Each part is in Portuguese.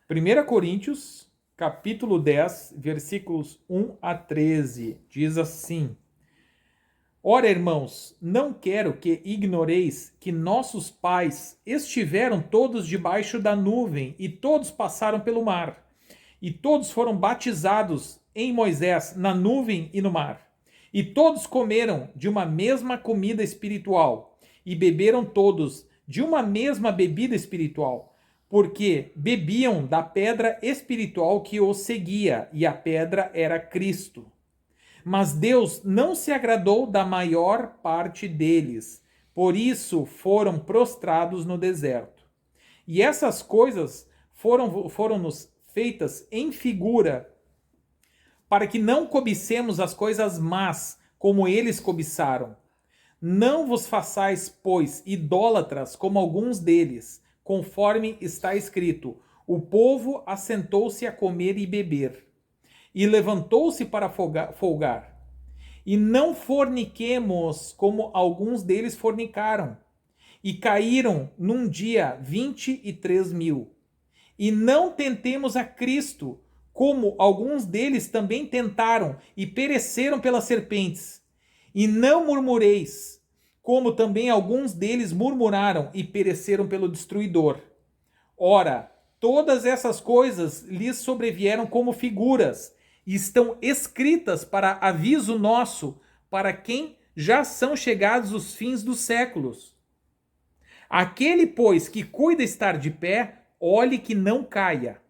1 Coríntios, capítulo 10, versículos 1 a 13, diz assim: Ora, irmãos, não quero que ignoreis que nossos pais estiveram todos debaixo da nuvem e todos passaram pelo mar. E todos foram batizados em Moisés na nuvem e no mar. E todos comeram de uma mesma comida espiritual e beberam todos de uma mesma bebida espiritual, porque bebiam da pedra espiritual que os seguia, e a pedra era Cristo. Mas Deus não se agradou da maior parte deles, por isso foram prostrados no deserto. E essas coisas foram-nos feitas em figura, para que não cobicemos as coisas más, como eles cobiçaram. Não vos façais, pois, idólatras, como alguns deles, conforme está escrito: o povo assentou-se a comer e beber, e levantou-se para folgar. E não forniquemos, como alguns deles fornicaram, e caíram num dia 23.000. E não tentemos a Cristo, como alguns deles também tentaram e pereceram pelas serpentes. E não murmureis, como também alguns deles murmuraram e pereceram pelo destruidor. Ora, todas essas coisas lhes sobrevieram como figuras, e estão escritas para aviso nosso, para quem já são chegados os fins dos séculos. Aquele, pois, que cuida estar de pé, olhe que não caia.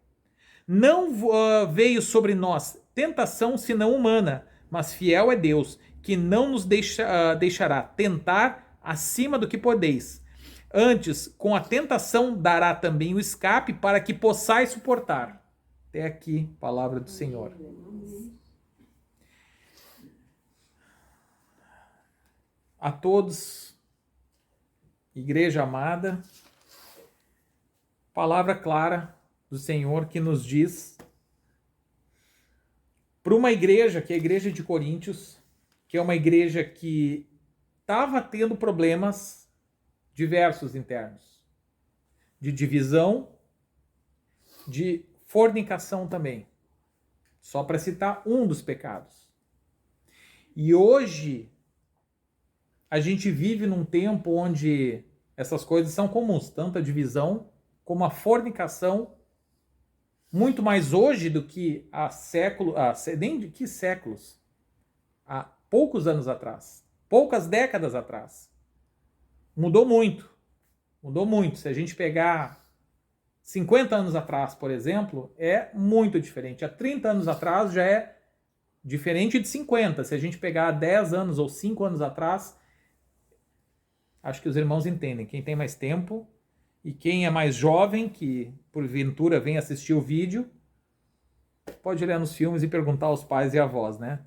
Não veio sobre nós tentação senão humana, mas fiel é Deus, que não nos deixará tentar acima do que podeis. Antes, com a tentação, dará também o escape para que possais suportar. Até aqui, palavra do Senhor. A todos, igreja amada, palavra clara do Senhor que nos diz para uma igreja, que é a igreja de Coríntios, que é uma igreja que estava tendo problemas diversos internos, de divisão, de fornicação também, só para citar um dos pecados. E hoje a gente vive num tempo onde essas coisas são comuns, tanto a divisão como a fornicação, muito mais hoje do que há nem de que séculos, há poucos anos atrás, poucas décadas atrás. Mudou muito. Se a gente pegar 50 anos atrás, por exemplo, é muito diferente. Há 30 anos atrás já é diferente de 50. Se a gente pegar 10 anos ou 5 anos atrás, acho que os irmãos entendem. Quem tem mais tempo e quem é mais jovem, que porventura vem assistir o vídeo, pode olhar nos filmes e perguntar aos pais e avós, né?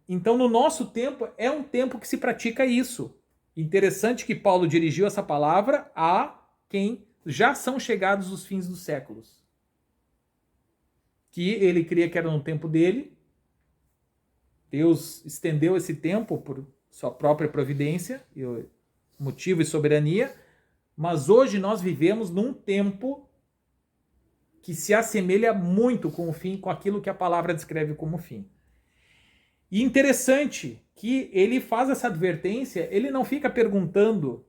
Então, no nosso tempo, é um tempo que se pratica isso. Interessante que Paulo dirigiu essa palavra a quem já são chegados os fins dos séculos. Que ele cria que era no tempo dele. Deus estendeu esse tempo por sua própria providência, motivo e soberania, mas hoje nós vivemos num tempo que se assemelha muito com o fim, com aquilo que a palavra descreve como fim. E interessante que ele faz essa advertência, ele não fica perguntando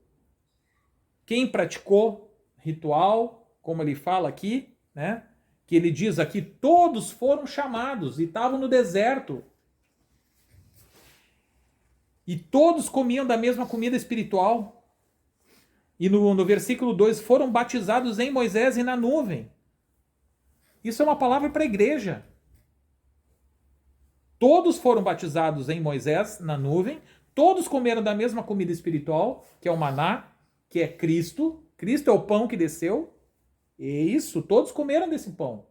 quem praticou ritual, como ele fala aqui, né? Que ele diz aqui, todos foram chamados e estavam no deserto. E todos comiam da mesma comida espiritual. E no versículo 2, foram batizados em Moisés e na nuvem. Isso é uma palavra para a igreja. Todos foram batizados em Moisés, na nuvem. Todos comeram da mesma comida espiritual, que é o maná, que é Cristo. Cristo é o pão que desceu. É isso, todos comeram desse pão.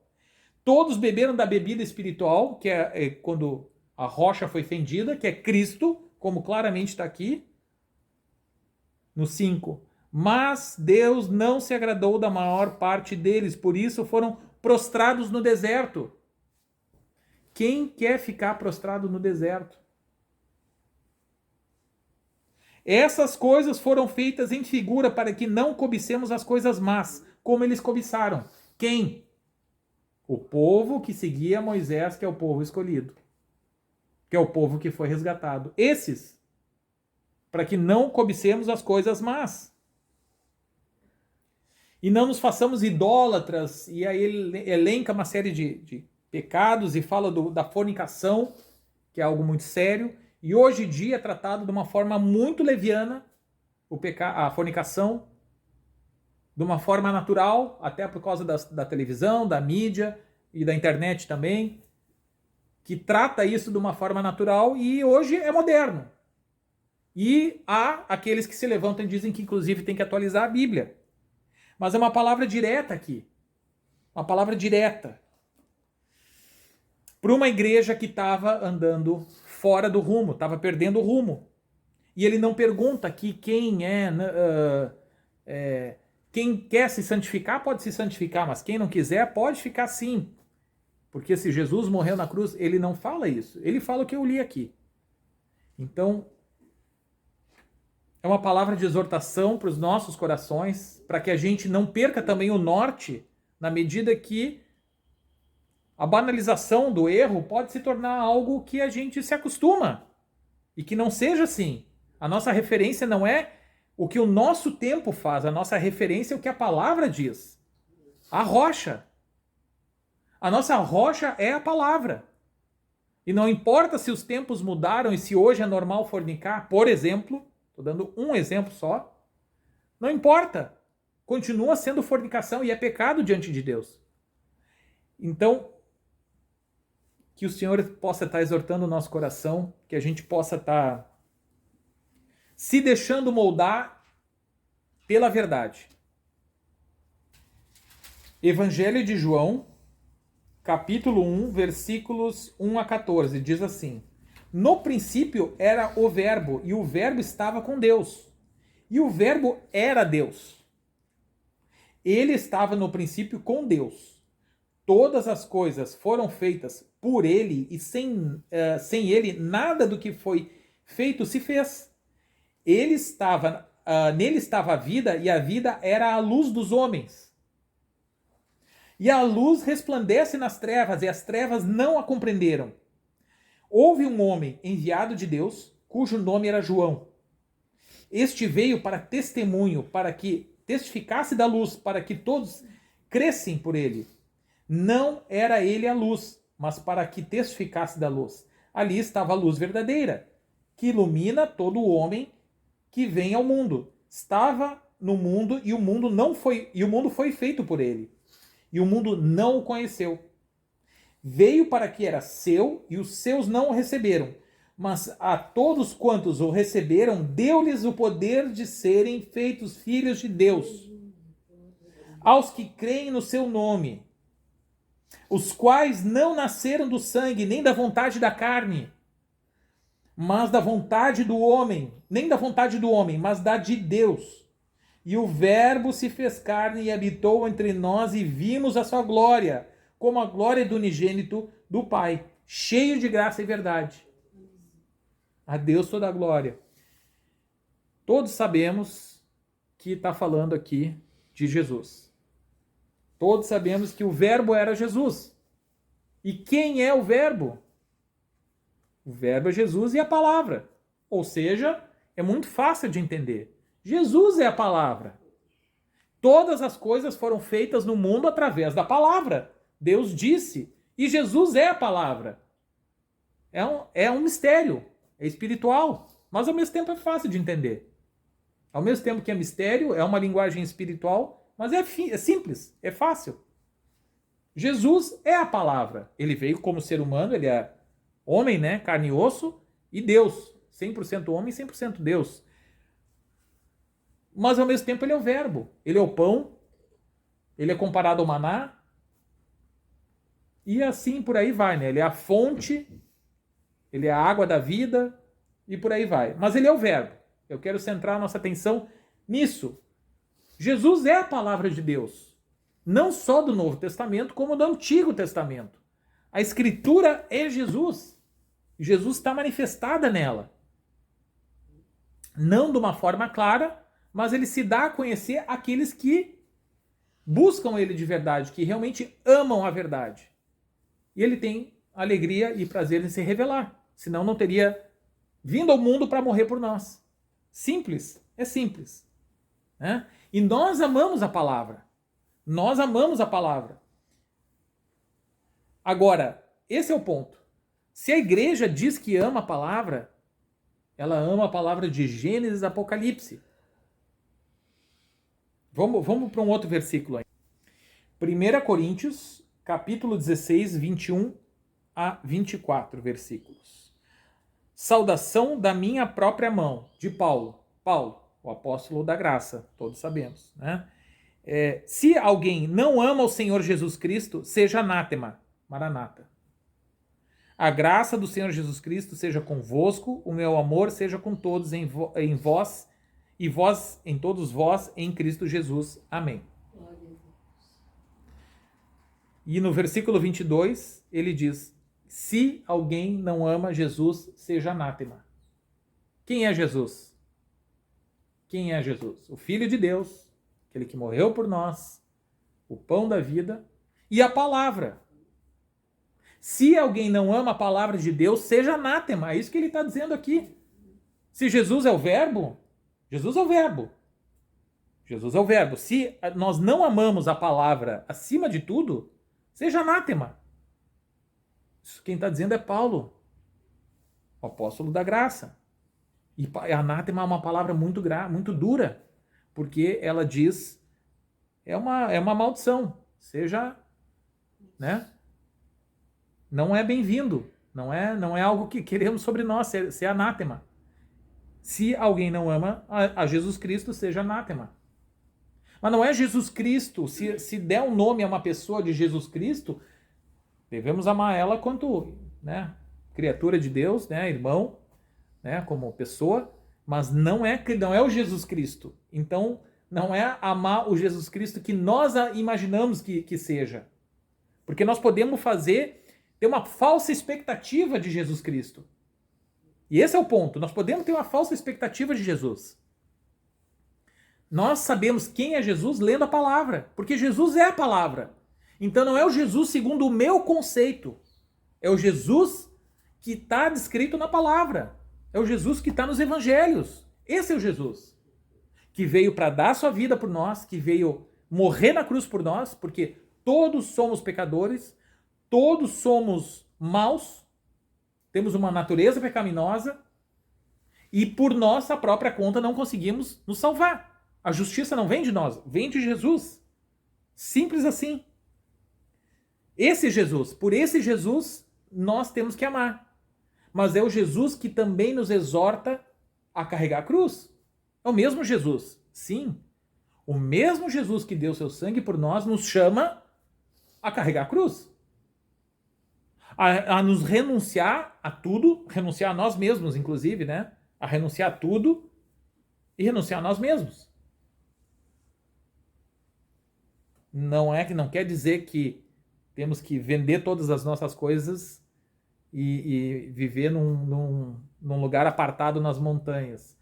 Todos beberam da bebida espiritual, que é quando a rocha foi fendida, que é Cristo, como claramente está aqui. No 5. Mas Deus não se agradou da maior parte deles, por isso foram prostrados no deserto. Quem quer ficar prostrado no deserto? Essas coisas foram feitas em figura para que não cobicemos as coisas más, como eles cobiçaram. Quem? O povo que seguia Moisés, que é o povo escolhido, que é o povo que foi resgatado. Esses, para que não cobicemos as coisas más. E não nos façamos idólatras. E aí ele elenca uma série de pecados e fala da fornicação, que é algo muito sério. E hoje em dia é tratado de uma forma muito leviana, a fornicação, de uma forma natural, até por causa da televisão, da mídia e da internet também, que trata isso de uma forma natural e hoje é moderno. E há aqueles que se levantam e dizem que inclusive tem que atualizar a Bíblia. Mas é uma palavra direta aqui. Uma palavra direta. Para uma igreja que estava andando fora do rumo, estava perdendo o rumo. E ele não pergunta aqui quem quem quer se santificar pode se santificar, mas quem não quiser pode ficar sim. Porque se Jesus morreu na cruz, ele não fala isso. Ele fala o que eu li aqui. Então, é uma palavra de exortação para os nossos corações, para que a gente não perca também o norte, na medida que a banalização do erro pode se tornar algo que a gente se acostuma. E que não seja assim. A nossa referência não é o que o nosso tempo faz, a nossa referência é o que a palavra diz. A rocha. A nossa rocha é a palavra. E não importa se os tempos mudaram e se hoje é normal fornicar, por exemplo, estou dando um exemplo só, não importa. Continua sendo fornicação e é pecado diante de Deus. Então, que o Senhor possa estar exortando o nosso coração, que a gente possa estar se deixando moldar pela verdade. Evangelho de João, capítulo 1, versículos 1 a 14, diz assim: No princípio era o Verbo, e o Verbo estava com Deus, e o Verbo era Deus. Ele estava no princípio com Deus. Todas as coisas foram feitas por ele, e sem ele nada do que foi feito se fez. Nele estava a vida, e a vida era a luz dos homens. E a luz resplandece nas trevas, e as trevas não a compreenderam. Houve um homem enviado de Deus, cujo nome era João. Este veio para testemunho, para que testificasse da luz, para que todos crescem por ele. Não era ele a luz, mas para que testificasse da luz. Ali estava a luz verdadeira, que ilumina todo o homem que vem ao mundo. Estava no mundo e o mundo foi feito por ele. E o mundo não o conheceu. Veio para que era seu e os seus não o receberam. Mas a todos quantos o receberam, deu-lhes o poder de serem feitos filhos de Deus. Aos que creem no seu nome, os quais não nasceram do sangue, nem da vontade da carne, mas da vontade do homem, nem da vontade do homem, mas da de Deus. E o Verbo se fez carne e habitou entre nós, e vimos a sua glória, como a glória do unigênito do Pai, cheio de graça e verdade. A Deus toda a glória. Todos sabemos que está falando aqui de Jesus. Todos sabemos que o Verbo era Jesus. E quem é o Verbo? O Verbo é Jesus e a palavra. Ou seja, é muito fácil de entender. Jesus é a palavra. Todas as coisas foram feitas no mundo através da palavra. Deus disse. E Jesus é a palavra. É um mistério. É espiritual. Mas ao mesmo tempo é fácil de entender. Ao mesmo tempo que é mistério, é uma linguagem espiritual, mas é simples, é fácil. Jesus é a palavra. Ele veio como ser humano, ele é homem, né? Carne e osso, e Deus. 100% homem, 100% Deus. Mas ao mesmo tempo ele é o verbo. Ele é o pão. Ele é comparado ao maná. E assim por aí vai, né? Ele é a fonte. Ele é a água da vida. E por aí vai. Mas ele é o verbo. Eu quero centrar a nossa atenção nisso. Jesus é a palavra de Deus. Não só do Novo Testamento, como do Antigo Testamento. A Escritura é Jesus. Jesus está manifestada nela. Não de uma forma clara, mas ele se dá a conhecer àqueles que buscam ele de verdade, que realmente amam a verdade. E ele tem alegria e prazer em se revelar. Senão não teria vindo ao mundo para morrer por nós. Simples, é simples. Né? E nós amamos a palavra. Nós amamos a palavra. Agora, esse é o ponto. Se a igreja diz que ama a palavra, ela ama a palavra de Gênesis e Apocalipse. Vamos para um outro versículo aí. 1 Coríntios, capítulo 16, 21 a 24 versículos. Saudação da minha própria mão, de Paulo. Paulo, o apóstolo da graça, todos sabemos, né? Se alguém não ama o Senhor Jesus Cristo, seja anátema. Maranata. A graça do Senhor Jesus Cristo seja convosco, o meu amor seja com todos em vós, e vós em todos vós em Cristo Jesus. Amém. E no versículo 22, ele diz: se alguém não ama Jesus, seja anátema. Quem é Jesus? Quem é Jesus? O Filho de Deus, aquele que morreu por nós, o pão da vida e a palavra. Se alguém não ama a palavra de Deus, seja anátema. É isso que ele está dizendo aqui. Se Jesus é o verbo, Jesus é o verbo. Jesus é o verbo. Se nós não amamos a palavra acima de tudo, seja anátema. Isso quem está dizendo é Paulo, o apóstolo da graça. E anátema é uma palavra muito dura, porque ela diz, é uma maldição. Seja, né? Não é bem-vindo, não é algo que queremos sobre nós, ser anátema. Se alguém não ama a Jesus Cristo, seja anátema. Mas não é Jesus Cristo, se der um nome a uma pessoa de Jesus Cristo, devemos amar ela quanto, né, criatura de Deus, né, irmão, né, como pessoa, mas não é o Jesus Cristo. Então, não é amar o Jesus Cristo que nós imaginamos que seja. Porque nós podemos ter uma falsa expectativa de Jesus Cristo. E esse é o ponto. Nós podemos ter uma falsa expectativa de Jesus. Nós sabemos quem é Jesus lendo a palavra, porque Jesus é a palavra. Então não é o Jesus segundo o meu conceito. É o Jesus que está descrito na palavra. É o Jesus que está nos evangelhos. Esse é o Jesus. Que veio para dar sua vida por nós, que veio morrer na cruz por nós, porque todos somos pecadores, todos somos maus, temos uma natureza pecaminosa e por nossa própria conta não conseguimos nos salvar. A justiça não vem de nós, vem de Jesus. Simples assim. Por esse Jesus, nós temos que amar. Mas é o Jesus que também nos exorta a carregar a cruz. É o mesmo Jesus. Sim. O mesmo Jesus que deu seu sangue por nós nos chama a carregar a cruz. A nos renunciar a tudo, renunciar a nós mesmos, inclusive, né? A renunciar a tudo e renunciar a nós mesmos. Não quer dizer que temos que vender todas as nossas coisas e viver num lugar apartado nas montanhas.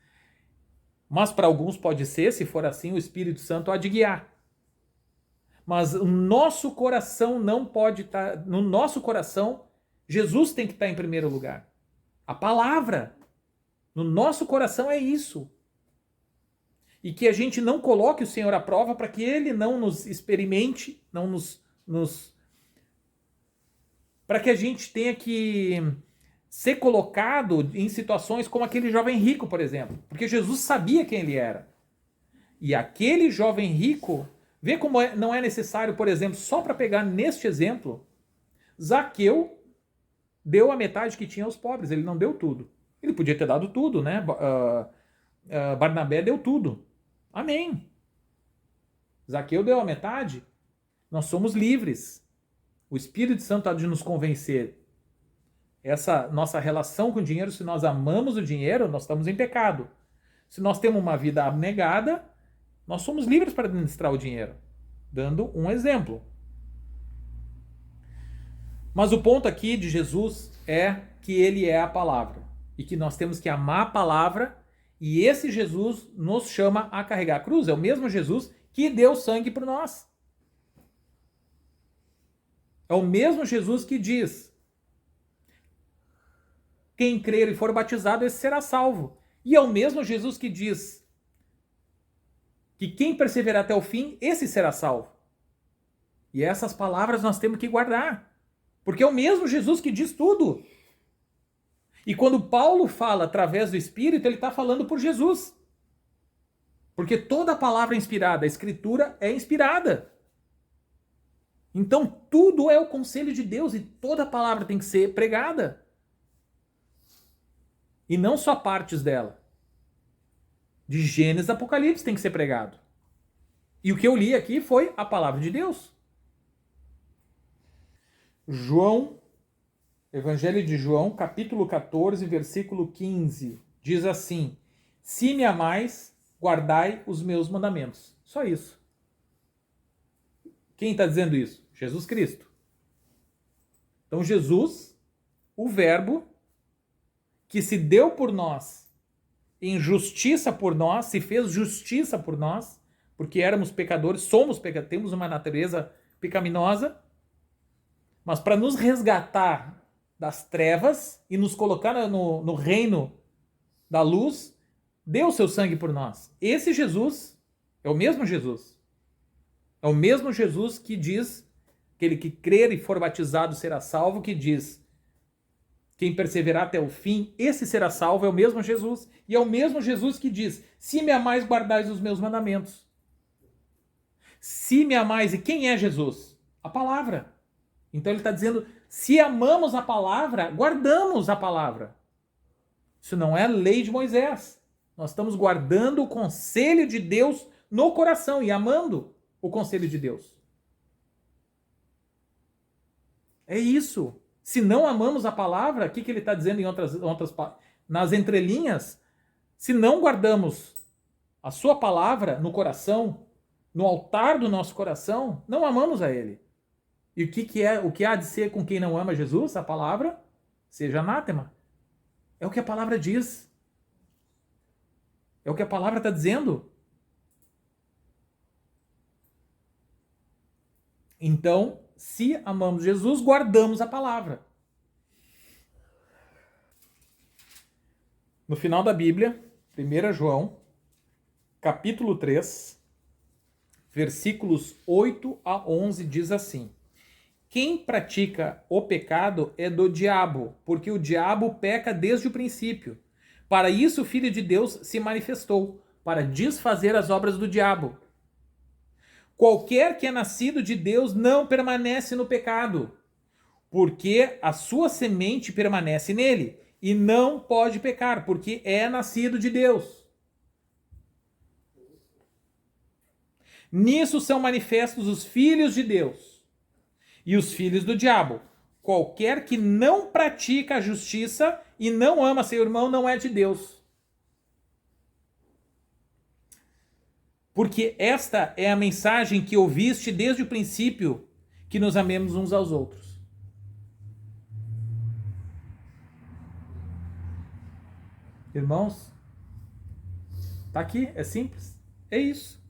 Mas para alguns pode ser, se for assim, o Espírito Santo há de guiar. Mas o nosso coração não pode estar... No nosso coração, Jesus tem que estar em primeiro lugar. A palavra. No nosso coração é isso. E que a gente não coloque o Senhor à prova para que Ele não nos experimente, não para que a gente tenha que ser colocado em situações como aquele jovem rico, por exemplo. Porque Jesus sabia quem ele era. E aquele jovem rico... Vê como não é necessário, por exemplo, só para pegar neste exemplo, Zaqueu deu a metade que tinha aos pobres, ele não deu tudo. Ele podia ter dado tudo, né? Barnabé deu tudo. Amém. Zaqueu deu a metade. Nós somos livres. O Espírito Santo há de nos convencer. Essa nossa relação com o dinheiro, se nós amamos o dinheiro, nós estamos em pecado. Se nós temos uma vida abnegada, nós somos livres para administrar o dinheiro, dando um exemplo. Mas o ponto aqui de Jesus é que ele é a palavra e que nós temos que amar a palavra e esse Jesus nos chama a carregar a cruz. É o mesmo Jesus que deu sangue por nós. É o mesmo Jesus que diz: quem crer e for batizado, esse será salvo. E é o mesmo Jesus que diz que quem perseverar até o fim, esse será salvo. E essas palavras nós temos que guardar. Porque é o mesmo Jesus que diz tudo. E quando Paulo fala através do Espírito, ele está falando por Jesus. Porque toda a palavra é inspirada, a Escritura é inspirada. Então tudo é o conselho de Deus e toda a palavra tem que ser pregada. E não só partes dela. De Gênesis a Apocalipse tem que ser pregado. E o que eu li aqui foi a palavra de Deus. Evangelho de João, capítulo 14, versículo 15. Diz assim: se me amais, guardai os meus mandamentos. Só isso. Quem está dizendo isso? Jesus Cristo. Então Jesus, o verbo, que se deu por nós, em justiça por nós, se fez justiça por nós, porque éramos pecadores, somos pecadores, temos uma natureza pecaminosa, mas para nos resgatar das trevas e nos colocar no reino da luz, deu o seu sangue por nós. Esse Jesus é o mesmo Jesus. É o mesmo Jesus que diz, aquele que crer e for batizado será salvo, que diz: quem perseverar até o fim, esse será salvo. É o mesmo Jesus. E é o mesmo Jesus que diz: se me amais, guardais os meus mandamentos. Se me amais, e quem é Jesus? A palavra. Então ele está dizendo: se amamos a palavra, guardamos a palavra. Isso não é lei de Moisés. Nós estamos guardando o conselho de Deus no coração e amando o conselho de Deus. É isso. Se não amamos a palavra, o que ele está dizendo em outras nas entrelinhas? Se não guardamos a sua palavra no coração, no altar do nosso coração, não amamos a ele. E o que há de ser com quem não ama Jesus? A palavra seja anátema. É o que a palavra diz. É o que a palavra está dizendo. Então, se amamos Jesus, guardamos a palavra. No final da Bíblia, 1 João, capítulo 3, versículos 8 a 11, diz assim: quem pratica o pecado é do diabo, porque o diabo peca desde o princípio. Para isso o Filho de Deus se manifestou, para desfazer as obras do diabo. Qualquer que é nascido de Deus não permanece no pecado, porque a sua semente permanece nele, e não pode pecar, porque é nascido de Deus. Nisso são manifestos os filhos de Deus e os filhos do diabo. Qualquer que não pratica a justiça e não ama seu irmão não é de Deus. Porque esta é a mensagem que ouviste desde o princípio, que nos amemos uns aos outros. Irmãos, tá aqui, é simples. É isso.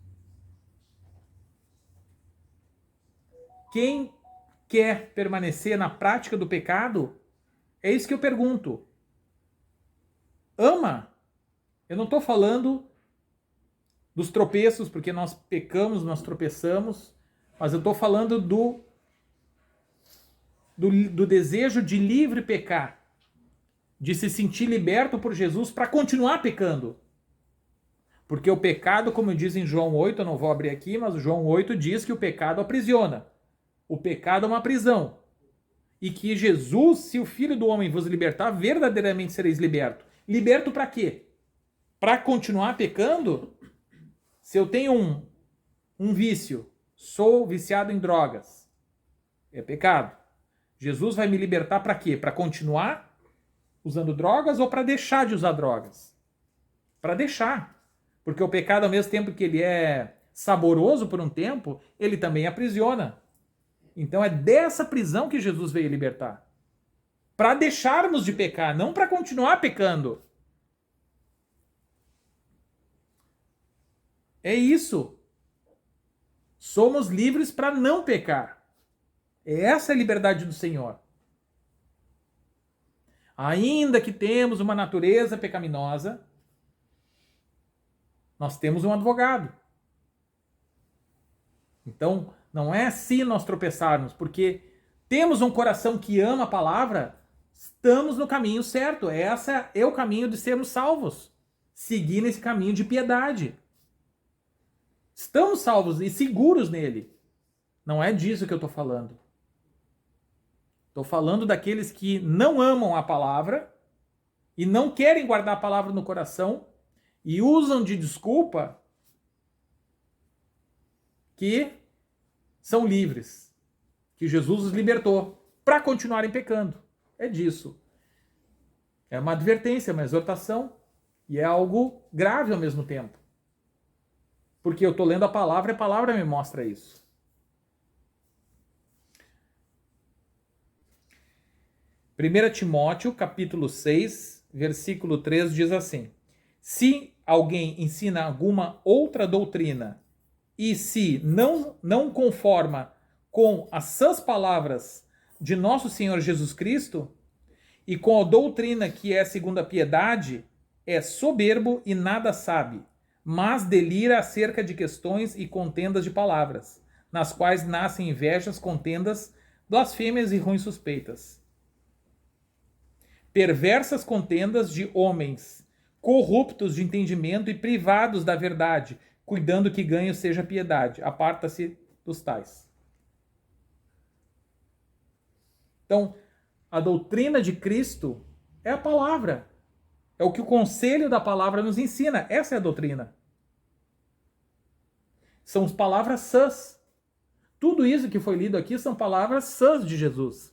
Quem quer permanecer na prática do pecado, é isso que eu pergunto. Ama. Eu não estou falando dos tropeços, porque nós pecamos, nós tropeçamos, mas eu estou falando do desejo de livre pecar, de se sentir liberto por Jesus para continuar pecando. Porque o pecado, como diz em João 8, eu não vou abrir aqui, mas o João 8 diz que o pecado aprisiona. O pecado é uma prisão. E que Jesus, se o Filho do Homem vos libertar, verdadeiramente sereis liberto. Liberto para quê? Para continuar pecando? Se eu tenho um vício, sou viciado em drogas, é pecado. Jesus vai me libertar para quê? Para continuar usando drogas ou para deixar de usar drogas? Para deixar. Porque o pecado, ao mesmo tempo que ele é saboroso por um tempo, ele também aprisiona. Então é dessa prisão que Jesus veio libertar. Para deixarmos de pecar, não para continuar pecando. É isso. Somos livres para não pecar. Essa é a liberdade do Senhor. Ainda que temos uma natureza pecaminosa, nós temos um advogado. Então, não é se nós tropeçarmos, porque temos um coração que ama a palavra, estamos no caminho certo. Esse é o caminho de sermos salvos. Seguir nesse caminho de piedade. Estamos salvos e seguros nele. Não é disso que eu estou falando. Estou falando daqueles que não amam a palavra e não querem guardar a palavra no coração e usam de desculpa que são livres, que Jesus os libertou para continuarem pecando. É disso. É uma advertência, uma exortação e é algo grave ao mesmo tempo. Porque eu estou lendo a palavra e a palavra me mostra isso. 1 Timóteo, capítulo 6, versículo 3, diz assim: se alguém ensina alguma outra doutrina e se não conforma com as sãs palavras de nosso Senhor Jesus Cristo e com a doutrina que é segundo a piedade, é soberbo e nada sabe, mas delira acerca de questões e contendas de palavras, nas quais nascem invejas, contendas, blasfêmias e ruins suspeitas. Perversas contendas de homens, corruptos de entendimento e privados da verdade, cuidando que ganho seja piedade. Aparta-se dos tais. Então, a doutrina de Cristo é a palavra. É o que o conselho da palavra nos ensina. Essa é a doutrina. São as palavras sãs. Tudo isso que foi lido aqui são palavras sãs de Jesus.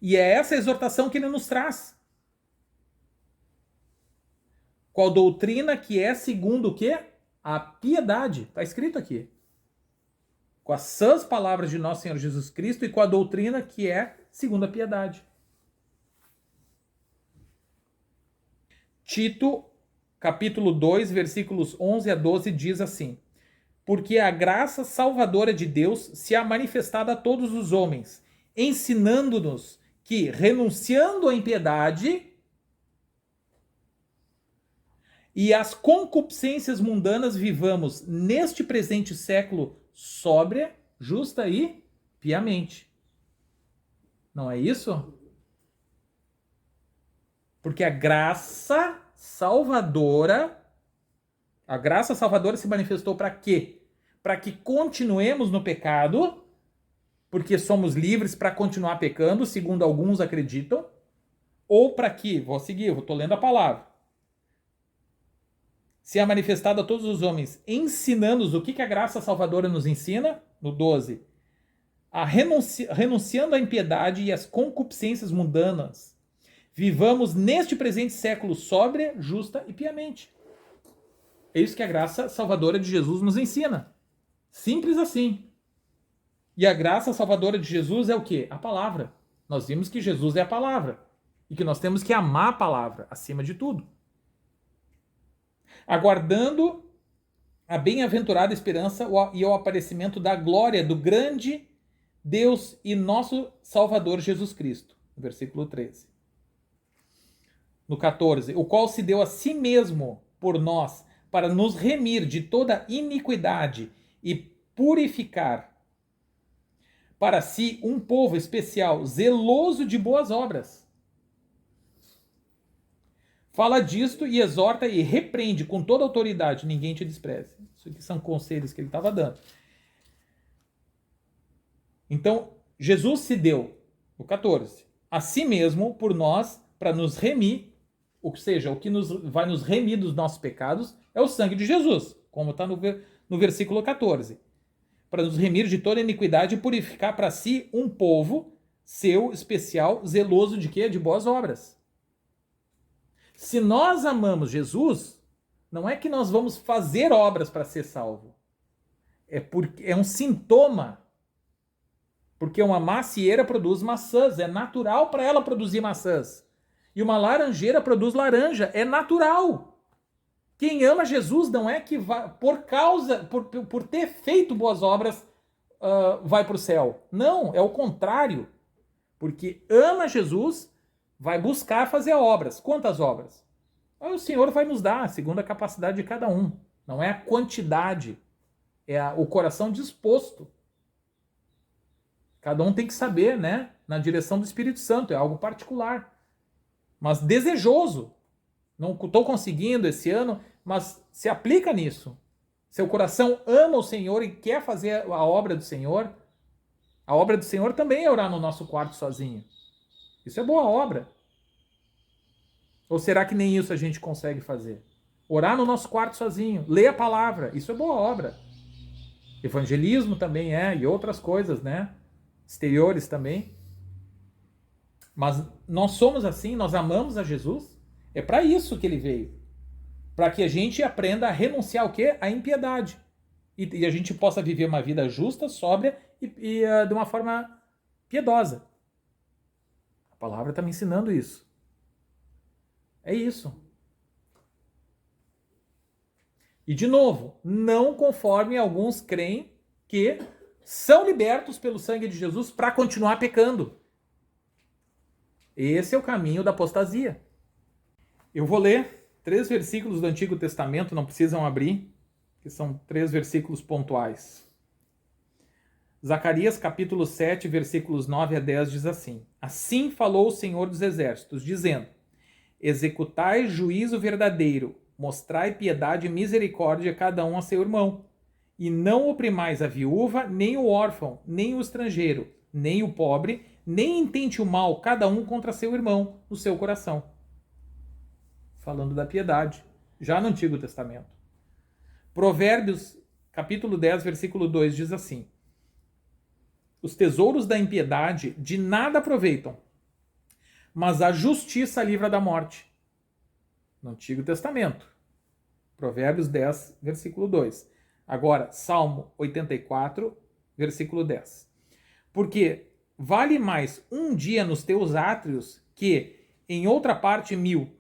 E é essa exortação que ele nos traz. Qual doutrina que é segundo o quê? A piedade. Está escrito aqui. Com as sãs palavras de nosso Senhor Jesus Cristo e com a doutrina que é segundo a piedade. Tito, capítulo 2, versículos 11 a 12, diz assim: porque a graça salvadora de Deus se há manifestado a todos os homens, ensinando-nos que, renunciando à impiedade e às concupiscências mundanas, vivamos neste presente século sóbria, justa e piamente. Não é isso? Porque a graça salvadora se manifestou para quê? Para que continuemos no pecado, porque somos livres para continuar pecando, segundo alguns acreditam, ou para que, vou seguir, eu estou lendo a palavra, se é manifestado a todos os homens, ensinando-nos o que a graça salvadora nos ensina, no 12, renunciando à impiedade e às concupiscências mundanas, vivamos neste presente século sóbria, justa e piamente. É isso que a graça salvadora de Jesus nos ensina. Simples assim. E a graça salvadora de Jesus é o quê? A palavra. Nós vimos que Jesus é a palavra. E que nós temos que amar a palavra acima de tudo. Aguardando a bem-aventurada esperança e o aparecimento da glória do grande Deus e nosso Salvador Jesus Cristo. Versículo 13. No 14. O qual se deu a si mesmo por nós, para nos remir de toda iniquidade e purificar para si um povo especial, zeloso de boas obras. Fala disto e exorta e repreende com toda autoridade, ninguém te despreze. Isso aqui são conselhos que ele estava dando. Então, Jesus se deu, no 14, a si mesmo por nós, para nos remir, ou seja, o que vai nos remir dos nossos pecados é o sangue de Jesus, como está no versículo 14. Para nos remir de toda iniquidade e purificar para si um povo seu especial, zeloso de quê? De boas obras. Se nós amamos Jesus, não é que nós vamos fazer obras para ser salvo. É um sintoma. Porque uma macieira produz maçãs, é natural para ela produzir maçãs. E uma laranjeira produz laranja, é natural. Quem ama Jesus não é que vai, por ter feito boas obras, vai para o céu. Não, é o contrário. Porque ama Jesus, vai buscar fazer obras. Quantas obras? O Senhor vai nos dar, segundo a capacidade de cada um. Não é a quantidade, é o coração disposto. Cada um tem que saber, né? Na direção do Espírito Santo, é algo particular. Mas desejoso. Não estou conseguindo esse ano, mas se aplica nisso. Seu coração ama o Senhor e quer fazer a obra do Senhor. A obra do Senhor também é orar no nosso quarto sozinho. Isso é boa obra. Ou será que nem isso a gente consegue fazer? Orar no nosso quarto sozinho, ler a palavra, isso é boa obra. Evangelismo também é, e outras coisas, né? Exteriores também. Mas nós somos assim, nós amamos a Jesus. É para isso que ele veio. Para que a gente aprenda a renunciar ao quê? À impiedade. E a gente possa viver uma vida justa, sóbria e de uma forma piedosa. A palavra está me ensinando isso. É isso. E de novo, não conforme alguns creem que são libertos pelo sangue de Jesus para continuar pecando. Esse é o caminho da apostasia. Eu vou ler 3 versículos do Antigo Testamento, não precisam abrir, que são 3 versículos pontuais. Zacarias capítulo 7, versículos 9 a 10 diz assim: Assim falou o Senhor dos Exércitos, dizendo: Executai juízo verdadeiro, mostrai piedade e misericórdia cada um a seu irmão, e não oprimais a viúva, nem o órfão, nem o estrangeiro, nem o pobre, nem intente o mal cada um contra seu irmão no seu coração. Falando da piedade, já no Antigo Testamento. Provérbios capítulo 10, versículo 2 diz assim: Os tesouros da impiedade de nada aproveitam, mas a justiça livra da morte. No Antigo Testamento. Provérbios 10, versículo 2. Agora, Salmo 84, versículo 10. Porque vale mais um dia nos teus átrios que em outra parte 1000.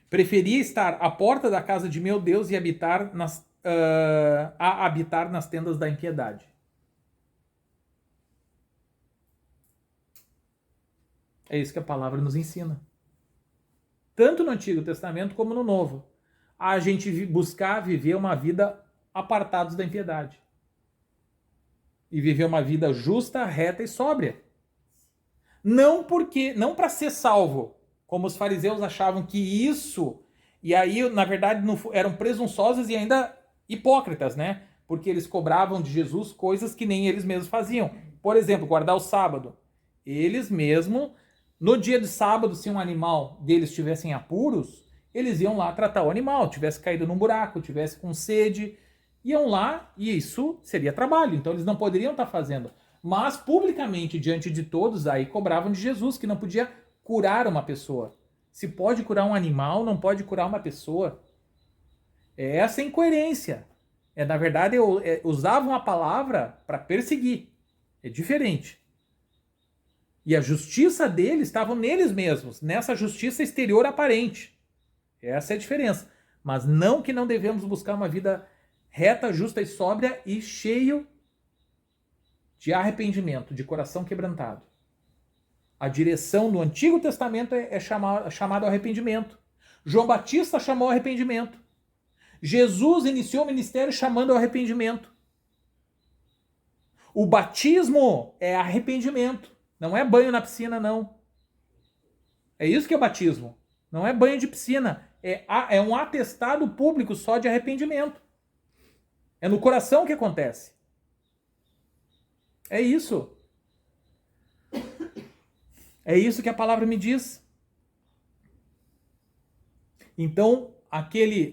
Preferia estar à porta da casa de meu Deus e habitar habitar nas tendas da impiedade. É isso que a palavra nos ensina. Tanto no Antigo Testamento como no Novo. A gente buscar viver uma vida apartados da impiedade. E viver uma vida justa, reta e sóbria. Não para ser salvo, como os fariseus achavam que isso, e aí na verdade eram presunçosos e ainda hipócritas, né? Porque eles cobravam de Jesus coisas que nem eles mesmos faziam. Por exemplo, guardar o sábado. Eles mesmos, no dia de sábado, se um animal deles estivesse em apuros, eles iam lá tratar o animal, tivesse caído num buraco, tivesse com sede, iam lá e isso seria trabalho, então eles não poderiam estar fazendo. Mas publicamente, diante de todos, aí cobravam de Jesus, que não podia curar uma pessoa. Se pode curar um animal, não pode curar uma pessoa. É essa incoerência. Na verdade, usavam a palavra para perseguir. É diferente. E a justiça deles estava neles mesmos, nessa justiça exterior aparente. Essa é a diferença. Mas não que não devemos buscar uma vida reta, justa e sóbria e cheio de arrependimento, de coração quebrantado. A direção no Antigo Testamento é chamado arrependimento. João Batista chamou arrependimento. Jesus iniciou o ministério chamando ao arrependimento. O batismo é arrependimento. Não é banho na piscina, não. É isso que é batismo. Não é banho de piscina. É um atestado público só de arrependimento. É no coração que acontece. É isso. É isso que a palavra me diz. Então,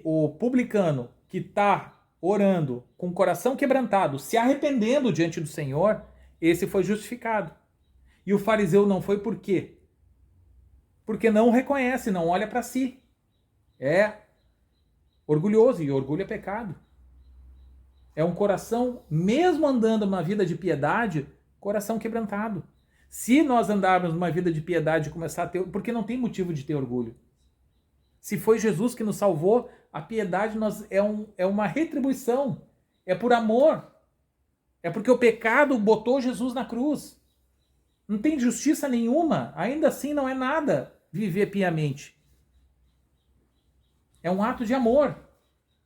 o publicano que está orando com o coração quebrantado, se arrependendo diante do Senhor, esse foi justificado. E o fariseu não foi por quê? Porque não reconhece, não olha para si. É orgulhoso, e orgulho é pecado. É um coração, mesmo andando numa vida de piedade, coração quebrantado. Se nós andarmos numa vida de piedade e começar a ter... Porque não tem motivo de ter orgulho. Se foi Jesus que nos salvou, a piedade é uma retribuição. É por amor. É porque o pecado botou Jesus na cruz. Não tem justiça nenhuma. Ainda assim não é nada viver piamente. É um ato de amor.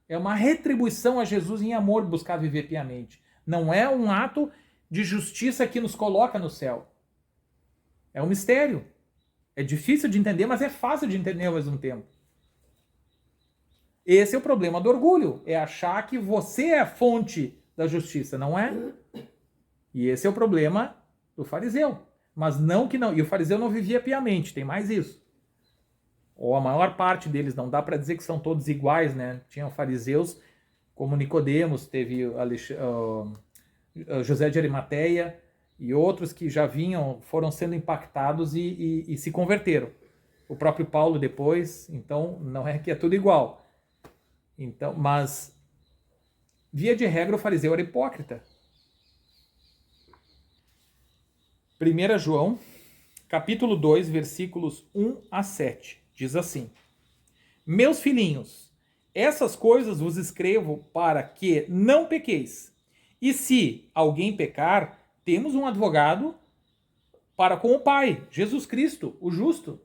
É uma retribuição a Jesus em amor buscar viver piamente. Não é um ato de justiça que nos coloca no céu. É um mistério. É difícil de entender, mas é fácil de entender ao mesmo tempo. Esse é o problema do orgulho. É achar que você é a fonte da justiça, não é? E esse é o problema do fariseu. Mas não que não. E o fariseu não vivia piamente, tem mais isso. Ou a maior parte deles, não dá para dizer que são todos iguais, né? Tinham fariseus como Nicodemos, teve José de Arimateia e outros que já foram sendo impactados e se converteram. O próprio Paulo depois, então não é que é tudo igual. Então, mas via de regra o fariseu era hipócrita. 1 João, capítulo 2, versículos 1 a 7, diz assim: Meus filhinhos, essas coisas vos escrevo para que não pequeis. E se alguém pecar, temos um advogado para com o Pai, Jesus Cristo, o justo.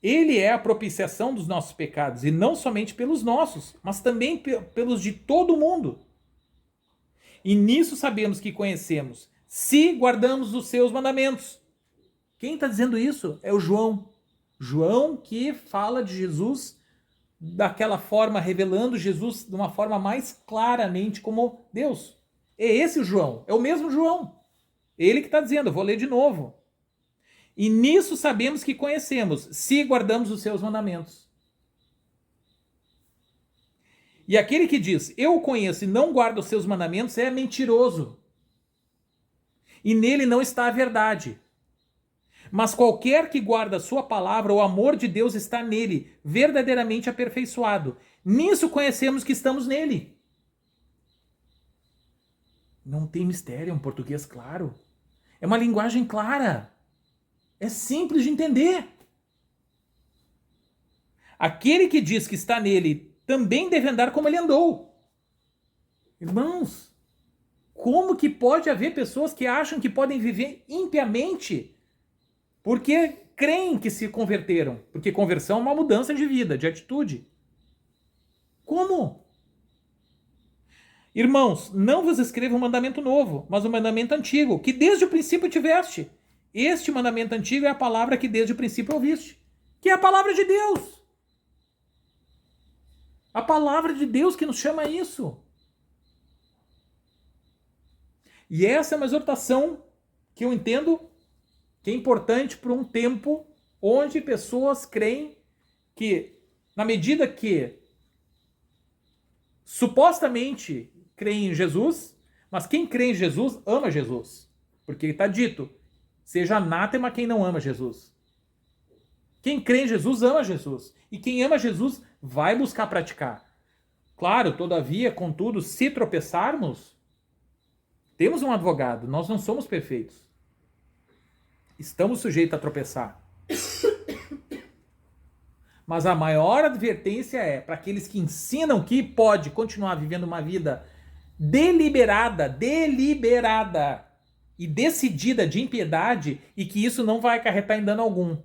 Ele é a propiciação dos nossos pecados, e não somente pelos nossos, mas também pelos de todo mundo. E nisso sabemos que conhecemos, se guardamos os seus mandamentos. Quem está dizendo isso é o João. João que fala de Jesus daquela forma, revelando Jesus de uma forma mais claramente como Deus. É esse o João, é o mesmo João. Ele que está dizendo, eu vou ler de novo. E nisso sabemos que conhecemos, se guardamos os seus mandamentos. E aquele que diz, eu o conheço e não guarda os seus mandamentos, é mentiroso. E nele não está a verdade. Mas qualquer que guarda a sua palavra, o amor de Deus está nele, verdadeiramente aperfeiçoado. Nisso conhecemos que estamos nele. Não tem mistério, é um português claro. É uma linguagem clara. É simples de entender. Aquele que diz que está nele também deve andar como ele andou. Irmãos, como que pode haver pessoas que acham que podem viver impiamente porque creem que se converteram? Porque conversão é uma mudança de vida, de atitude. Como? Irmãos, não vos escrevo um mandamento novo, mas um mandamento antigo, que desde o princípio tiveste. Este mandamento antigo é a palavra que desde o princípio ouviste, que é a palavra de Deus. A palavra de Deus que nos chama a isso. E essa é uma exortação que eu entendo que é importante para um tempo onde pessoas creem que, na medida que supostamente creem em Jesus, mas quem crê em Jesus ama Jesus. Porque está dito, seja anátema quem não ama Jesus. Quem crê em Jesus ama Jesus. E quem ama Jesus vai buscar praticar. Claro, todavia, contudo, se tropeçarmos, temos um advogado, nós não somos perfeitos. Estamos sujeitos a tropeçar. Mas a maior advertência é para aqueles que ensinam que pode continuar vivendo uma vida deliberada e decidida de impiedade e que isso não vai acarretar em dano algum.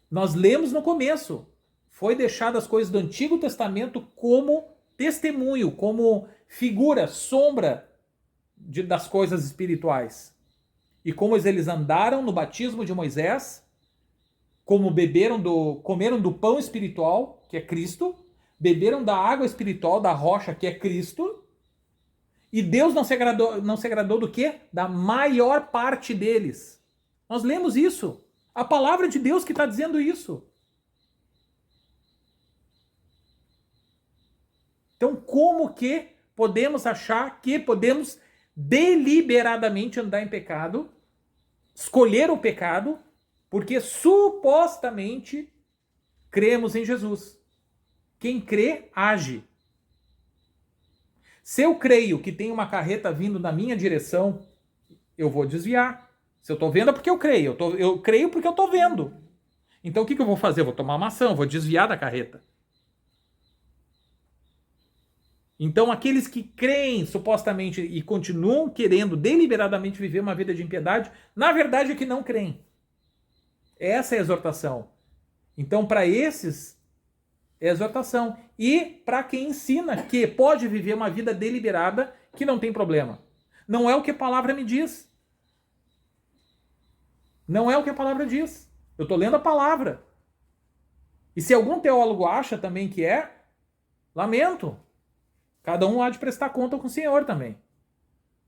Nós lemos no começo, foi deixado as coisas do Antigo Testamento como testemunho, como figura, sombra das coisas espirituais. E como eles andaram no batismo de Moisés, como comeram do pão espiritual, que é Cristo, beberam da água espiritual, da rocha, que é Cristo, e Deus não se agradou do quê? Da maior parte deles. Nós lemos isso. A palavra de Deus que está dizendo isso. Então, como que podemos achar que podemos deliberadamente andar em pecado, escolher o pecado, porque supostamente cremos em Jesus? Quem crê, age. Se eu creio que tem uma carreta vindo na minha direção, eu vou desviar. Se eu estou vendo é porque eu creio. Eu creio porque eu estou vendo. Então o que eu vou fazer? Eu vou tomar uma ação, vou desviar da carreta. Então, aqueles que creem supostamente e continuam querendo deliberadamente viver uma vida de impiedade, na verdade é que não creem. Essa é a exortação. Então, para esses, é a exortação. E para quem ensina que pode viver uma vida deliberada, que não tem problema. Não é o que a palavra me diz. Não é o que a palavra diz. Eu estou lendo a palavra. E se algum teólogo acha também que é, lamento. Cada um há de prestar conta com o Senhor também.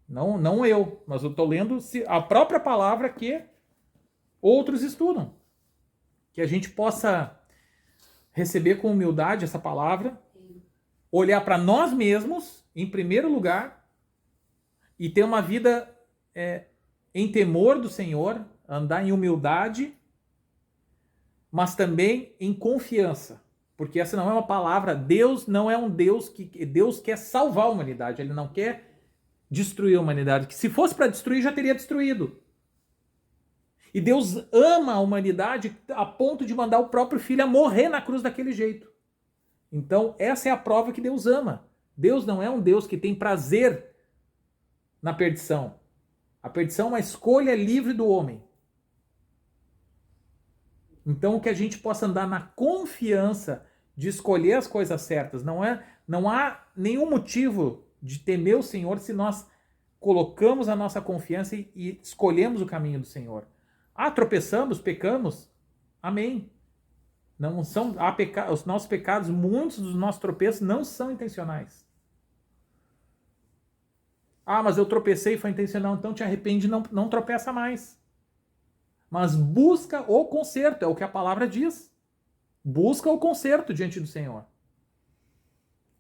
Não eu, mas eu estou lendo a própria palavra que outros estudam. Que a gente possa receber com humildade essa palavra, olhar para nós mesmos, em primeiro lugar, e ter uma vida em temor do Senhor, andar em humildade, mas também em confiança. Porque essa não é uma palavra, Deus não é um Deus que... Deus quer salvar a humanidade, Ele não quer destruir a humanidade. Que se fosse para destruir, já teria destruído. E Deus ama a humanidade a ponto de mandar o próprio Filho a morrer na cruz daquele jeito. Então, essa é a prova que Deus ama. Deus não é um Deus que tem prazer na perdição. A perdição é uma escolha livre do homem. Então, que a gente possa andar na confiança de escolher as coisas certas. Não há nenhum motivo de temer o Senhor se nós colocamos a nossa confiança e escolhemos o caminho do Senhor. Tropeçamos, pecamos. Amém. Não são os nossos pecados, muitos dos nossos tropeços não são intencionais. Mas eu tropecei e foi intencional, então te arrepende e não tropeça mais. Mas busca o conserto, é o que a palavra diz. Busca o conserto diante do Senhor.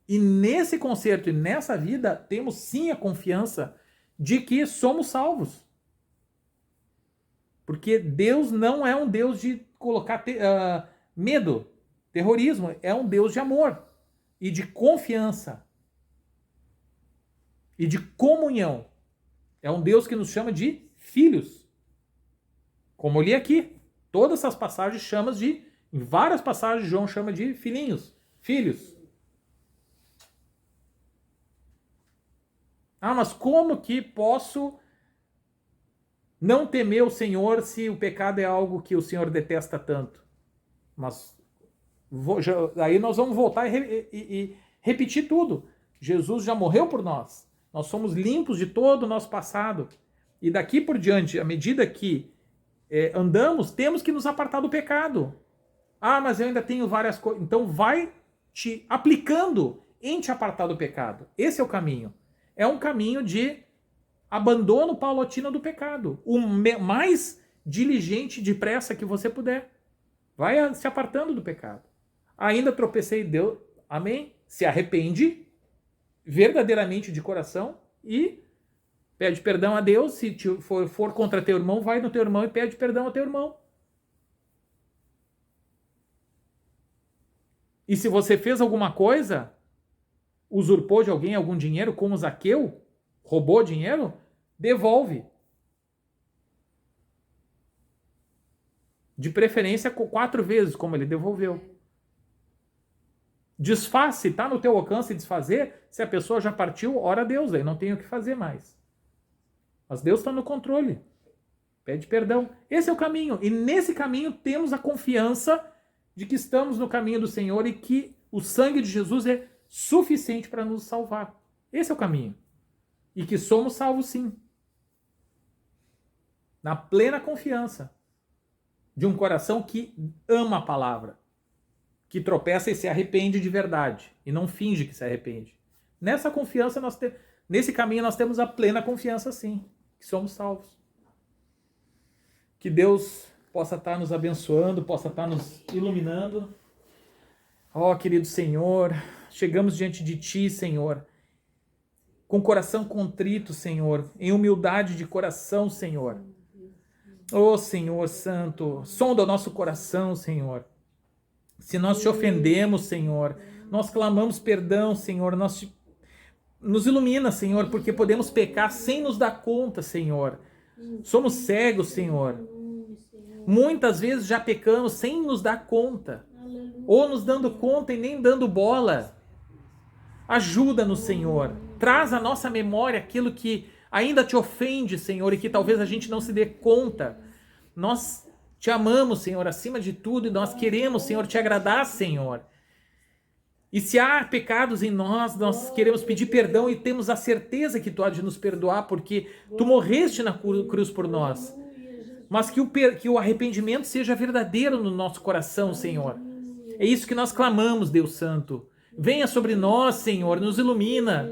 E nesse conserto e nessa vida, temos sim a confiança de que somos salvos. Porque Deus não é um Deus de colocar medo, terrorismo. É um Deus de amor e de confiança e de comunhão. É um Deus que nos chama de filhos. Como eu li aqui, todas essas passagens chamam em várias passagens João chama de filhinhos, filhos. Mas como que posso não temer o Senhor se o pecado é algo que o Senhor detesta tanto? Mas aí nós vamos voltar e repetir tudo. Jesus já morreu por nós. Nós somos limpos de todo o nosso passado. E daqui por diante, à medida que andamos, temos que nos apartar do pecado. Mas eu ainda tenho várias coisas. Então vai te aplicando em te apartar do pecado. Esse é o caminho. É um caminho de abandono paulatino do pecado. O mais diligente, depressa que você puder. Vai se apartando do pecado. Ainda tropecei, Deus, amém? Se arrepende verdadeiramente de coração e pede perdão a Deus. Se for contra teu irmão, vai no teu irmão e pede perdão ao teu irmão. E se você fez alguma coisa, usurpou de alguém algum dinheiro, como Zaqueu, roubou dinheiro, devolve. De preferência 4 vezes, como ele devolveu. Desfaz, se está no teu alcance desfazer, se a pessoa já partiu, ora a Deus, aí não tem o que fazer mais. Mas Deus está no controle. Pede perdão. Esse é o caminho. E nesse caminho temos a confiança de que estamos no caminho do Senhor e que o sangue de Jesus é suficiente para nos salvar. Esse é o caminho. E que somos salvos sim. Na plena confiança de um coração que ama a palavra, que tropeça e se arrepende de verdade e não finge que se arrepende. Nessa confiança, nesse caminho nós temos a plena confiança sim, que somos salvos. Que Deus possa estar nos abençoando, possa estar nos iluminando. Querido Senhor, chegamos diante de Ti, Senhor, com coração contrito, Senhor, em humildade de coração, Senhor. Senhor Santo, sonda o nosso coração, Senhor. Se nós te ofendemos, Senhor, nós clamamos perdão, Senhor, nos ilumina, Senhor, porque podemos pecar sem nos dar conta, Senhor. Somos cegos, Senhor. Muitas vezes já pecamos sem nos dar conta, ou nos dando conta e nem dando bola. Ajuda-nos, Senhor. Traz à nossa memória aquilo que ainda te ofende, Senhor, e que talvez a gente não se dê conta. Nós te amamos, Senhor, acima de tudo, e nós queremos, Senhor, te agradar, Senhor. E se há pecados em nós, nós queremos pedir perdão e temos a certeza que tu há de nos perdoar, porque tu morreste na cruz por nós. Mas que o arrependimento seja verdadeiro no nosso coração, Senhor. É isso que nós clamamos, Deus Santo. Venha sobre nós, Senhor, nos ilumina.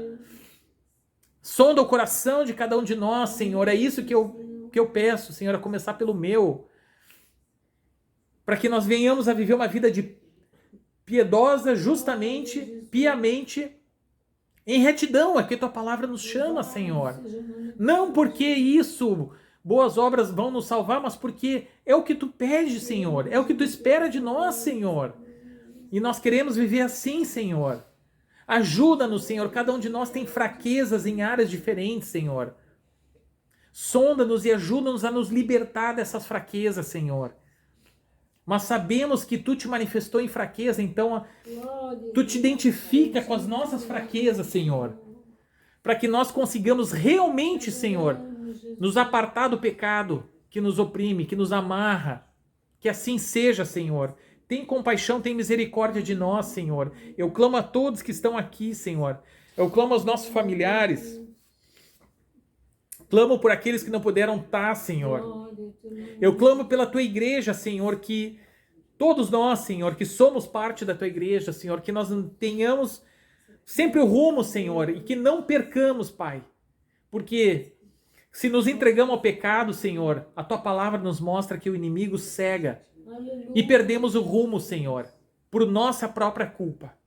Sonda o coração de cada um de nós, Senhor. É isso que eu peço, Senhor, a começar pelo meu. Para que nós venhamos a viver uma vida de piedosa, justamente, piamente, em retidão, é que tua palavra nos chama, Senhor. Não porque isso, boas obras vão nos salvar, mas porque é o que tu pede, Senhor. É o que tu espera de nós, Senhor. E nós queremos viver assim, Senhor. Ajuda-nos, Senhor. Cada um de nós tem fraquezas em áreas diferentes, Senhor. Sonda-nos e ajuda-nos a nos libertar dessas fraquezas, Senhor. Mas sabemos que tu te manifestou em fraqueza, então tu te identifica com as nossas fraquezas, Senhor. Para que nós consigamos realmente, Senhor, nos apartar do pecado que nos oprime, que nos amarra. Que assim seja, Senhor. Tem compaixão, tem misericórdia de nós, Senhor. Eu clamo a todos que estão aqui, Senhor. Eu clamo aos nossos familiares. Clamo por aqueles que não puderam estar, Senhor. Eu clamo pela tua igreja, Senhor, que todos nós, Senhor, que somos parte da tua igreja, Senhor, que nós tenhamos sempre o rumo, Senhor, e que não percamos, Pai. Porque se nos entregamos ao pecado, Senhor, a tua palavra nos mostra que o inimigo cega e perdemos o rumo, Senhor, por nossa própria culpa.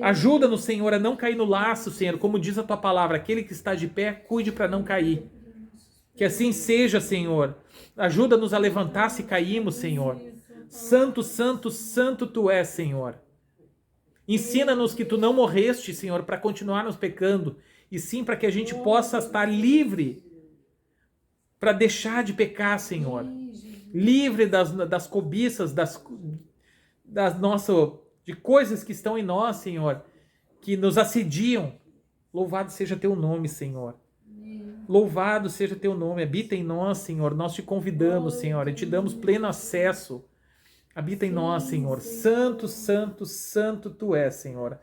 Ajuda-nos, Senhor, a não cair no laço, Senhor, como diz a tua palavra, aquele que está de pé, cuide para não cair. Que assim seja, Senhor. Ajuda-nos a levantar se caímos, Senhor. Santo, santo, santo tu és, Senhor. Ensina-nos que tu não morreste, Senhor, para continuarmos pecando, e sim para que a gente possa estar livre para deixar de pecar, Senhor. Livre das cobiças, de coisas que estão em nós, Senhor, que nos assediam. Louvado seja teu nome, Senhor. Louvado seja teu nome. Habita em nós, Senhor. Nós te convidamos, Senhor, e te damos pleno acesso. Habita em nós, Senhor. Santo, santo, santo tu és, Senhor.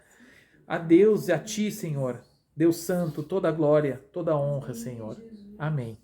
A Deus e a ti, Senhor. Deus Santo, toda a glória, toda a honra, Senhor. Amém.